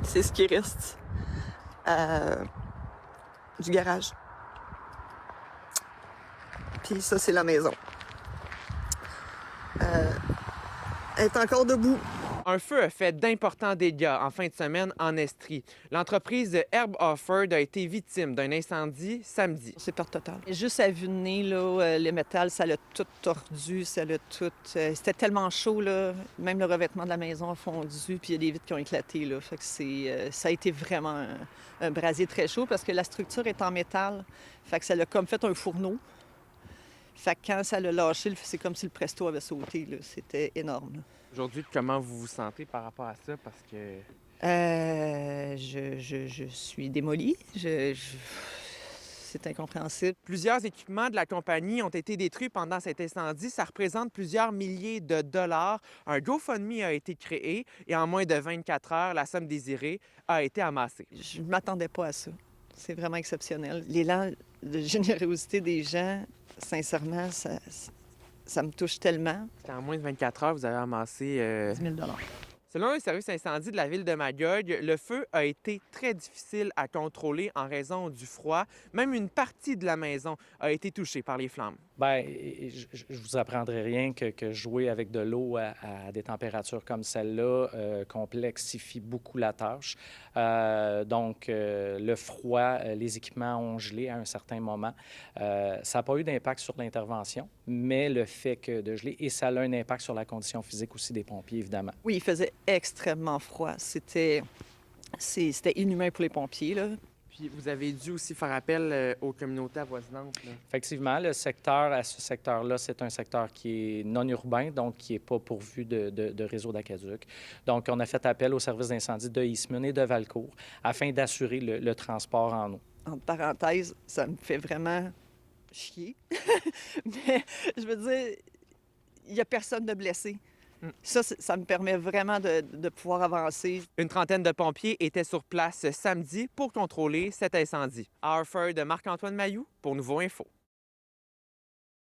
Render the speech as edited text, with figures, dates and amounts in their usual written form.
C'est ce qui reste du garage. Puis ça, c'est la maison. Elle est encore debout. Un feu a fait d'importants dégâts en fin de semaine en Estrie. L'entreprise Herb Offord a été victime d'un incendie samedi. C'est perte totale. Juste à vue de nez, là, le métal, ça l'a tout tordu, ça l'a tout... c'était tellement chaud, là, même le revêtement de la maison a fondu, puis il y a des vitres qui ont éclaté, là. Fait que ça a été vraiment un brasier très chaud parce que la structure est en métal. Fait que ça l'a comme fait un fourneau. Fait que quand ça l'a lâché, c'est comme si le presto avait sauté, là. C'était énorme, là. Aujourd'hui, comment vous vous sentez par rapport à ça? Parce que... Je suis démolie. C'est incompréhensible. Plusieurs équipements de la compagnie ont été détruits pendant cet incendie. Ça représente plusieurs milliers de dollars. Un GoFundMe a été créé et en moins de 24 heures, la somme désirée a été amassée. Je ne m'attendais pas à ça. C'est vraiment exceptionnel. L'élan de générosité des gens, sincèrement, ça me touche tellement. En moins de 24 heures, vous avez amassé... 10 000 $. Selon le service incendie de la ville de Magog, le feu a été très difficile à contrôler en raison du froid. Même une partie de la maison a été touchée par les flammes. Bien, je vous apprendrai rien que jouer avec de l'eau à des températures comme celle-là complexifie beaucoup la tâche. Donc, le froid, les équipements ont gelé à un certain moment. Ça n'a pas eu d'impact sur l'intervention, mais le fait de geler, et ça a un impact sur la condition physique aussi des pompiers, évidemment. Oui, il faisait extrêmement froid. C'était inhumain pour les pompiers, là. Puis vous avez dû aussi faire appel aux communautés avoisinantes, là. Effectivement, le secteur, à ce secteur-là, c'est un secteur qui est non urbain, donc qui n'est pas pourvu de réseau d'aqueduc. Donc, on a fait appel aux services d'incendie de Eastman et de Valcourt afin d'assurer le transport en eau. Entre parenthèses, ça me fait vraiment chier. Mais je veux dire, il n'y a personne de blessé. Ça me permet vraiment de pouvoir avancer. Une trentaine de pompiers étaient sur place samedi pour contrôler cet incendie. À Harford, Marc-Antoine Mailloux pour Nouveau Info.